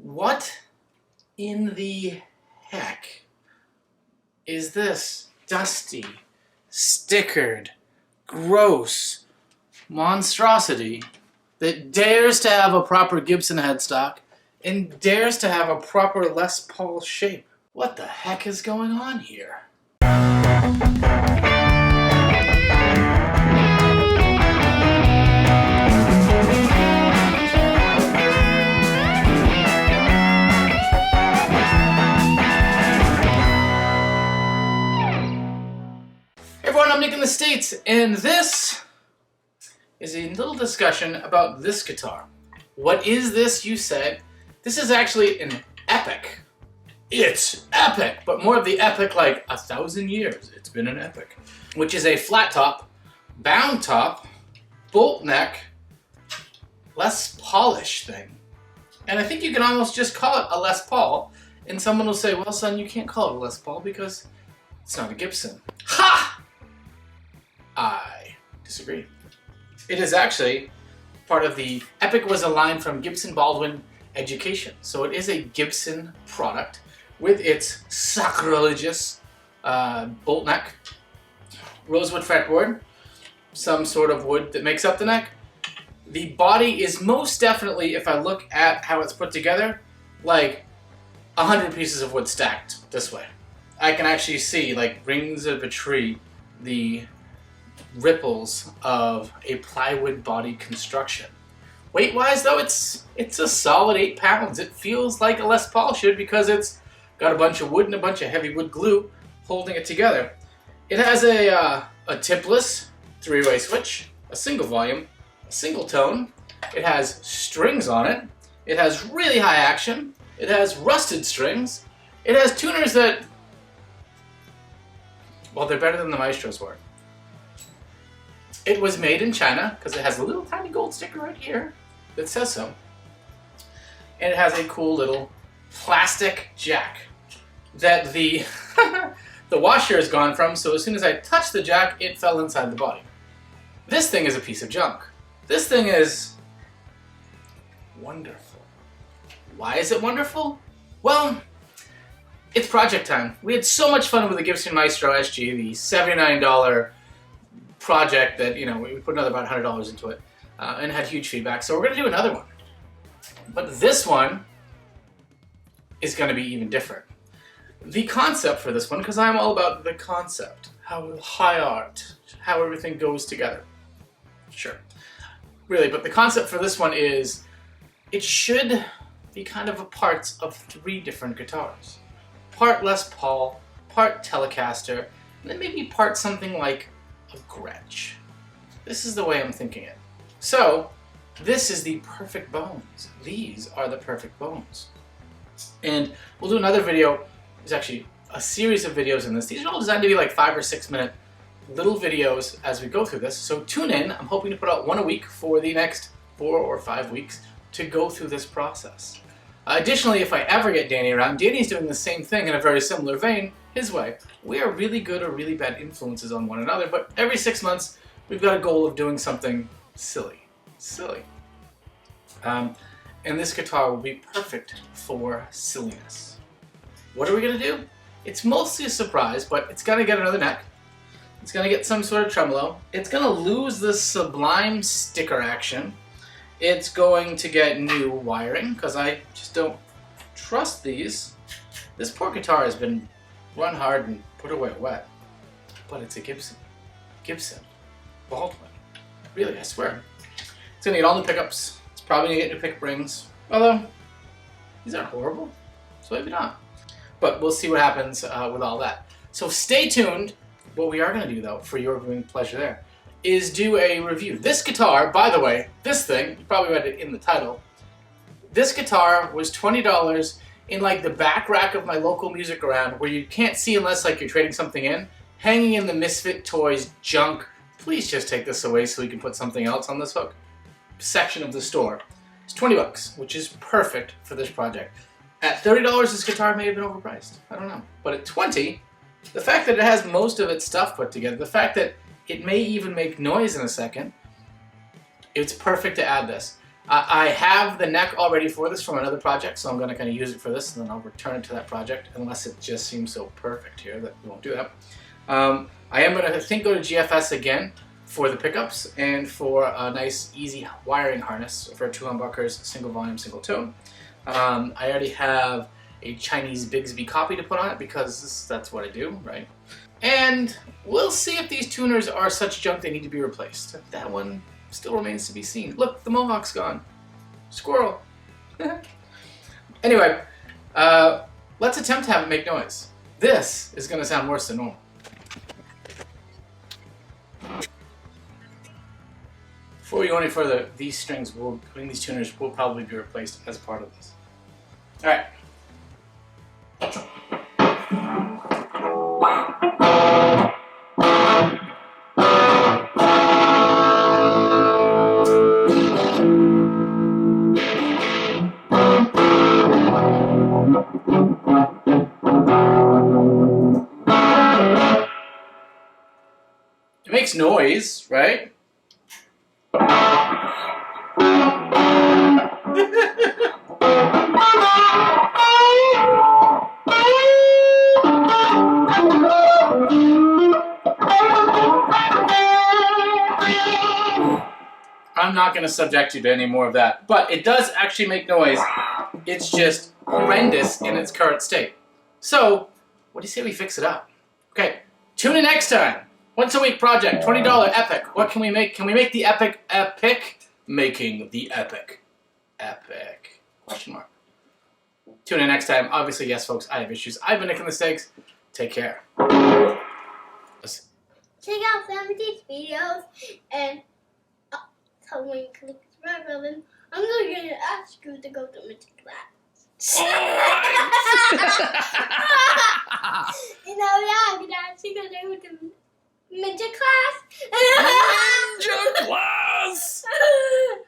What in the heck is this dusty, stickered, gross monstrosity that dares to have a proper Gibson headstock and dares to have a proper Les Paul shape? What the heck is going on here? Hey everyone, I'm Nick in the States, and this is a little discussion about this guitar. What is this, you said? This is actually an Epic. It's epic, but more of the epic like 1,000 years. It's been an epic. Which is a flat top, bound top, bolt neck, Les Paulish thing. And I think you can almost just call it a Les Paul, and someone will say, well son, you can't call it a Les Paul because it's not a Gibson. Ha! I disagree. It is actually part of the Epic was a line from Gibson Baldwin Education. So it is a Gibson product with its sacrilegious bolt neck, rosewood fretboard, some sort of wood that makes up the neck. The body is most definitely, if I look at how it's put together, like 100 pieces of wood stacked this way. I can actually see, like rings of a tree, the ripples of a plywood body construction. Weight-wise though, it's a solid 8 pounds. It feels like a Les Paul should because it's got a bunch of wood and a bunch of heavy wood glue holding it together. It has a tipless 3-way switch, a single volume, a single tone. It has strings on it. It has really high action. It has rusted strings. It has tuners that, well, they're better than the Maestros were. It was made in China because it has a little tiny gold sticker right here that says so. And it has a cool little plastic jack that the the washer is gone from, so as soon as I touched the jack, it fell inside the body. This thing is a piece of junk. This thing is wonderful. Why is it wonderful? Well, it's project time. We had so much fun with the Gibson Maestro SG, the $79 project that, you know, we put another about $100 into it and had huge feedback. So we're going to do another one. But this one is going to be even different. The concept for this one, because I'm all about the concept, how high art, how everything goes together. Sure. Really, but the concept for this one is it should be kind of a parts of 3 different guitars. Part Les Paul, part Telecaster, and then maybe part something like a Gretsch. This is the way I'm thinking it. So, this is the perfect bones. These are the perfect bones. And we'll do another video. There's actually a series of videos in this. These are all designed to be like 5 or 6 minute little videos as we go through this. So tune in. I'm hoping to put out 1 a week for the next 4 or 5 weeks to go through this process. Additionally, if I ever get Danny around, Danny's doing the same thing in a very similar vein, his way. We are really good or really bad influences on one another, but every 6 months, we've got a goal of doing something silly. And this guitar will be perfect for silliness. What are we going to do? It's mostly a surprise, but it's going to get another neck. It's going to get some sort of tremolo. It's going to lose the sublime sticker action. It's going to get new wiring, because I just don't trust these. This poor guitar has been run hard and put away wet. But it's a Gibson. Gibson. Baldwin. Really, I swear. It's going to get all new pickups. It's probably going to get new pick rings. Although, these aren't horrible. So maybe not. But we'll see what happens with all that. So stay tuned. What we are going to do, though, for your viewing pleasure there, is do a review. This guitar, by the way, this thing, you probably read it in the title, this guitar was $20 in like the back rack of my local music around where you can't see unless like you're trading something in, hanging in the Misfit Toys junk. Please just take this away so we can put something else on this hook section of the store. It's 20 bucks, which is perfect for this project. At $30, this guitar may have been overpriced. I don't know. But at $20, the fact that it has most of its stuff put together, the fact that it may even make noise in a second, it's perfect to add this. I have the neck already for this from another project, so I'm going to kind of use it for this, and then I'll return it to that project, unless it just seems so perfect here that we won't do that. I am going to, go to GFS again for the pickups and for a nice, easy wiring harness for 2 humbuckers, single volume, single tone. I already have a Chinese Bigsby copy to put on it because that's what I do, right? And we'll see if these tuners are such junk they need to be replaced. That one still remains to be seen. Look, the Mohawk's gone. Squirrel. Anyway, let's attempt to have it make noise. This is going to sound worse than normal. Before we go any further, these strings, these tuners will probably be replaced as part of this. All right. It makes noise, right? I'm not going to subject you to any more of that, but it does actually make noise. It's just horrendous in its current state. So, what do you say we fix it up? Okay, tune in next time. Once a week project, $20 Epic. What can we make? Can we make the Epic epic? Making the Epic epic. Question mark. Tune in next time. Obviously, yes, folks, I have issues. I've been Nick in the Stakes. Take care. Listen. Check out some of these videos and tell when you click subscribe button. I'm going to ask you to go to music class. Yeah, I'm going to ask you to go to music class.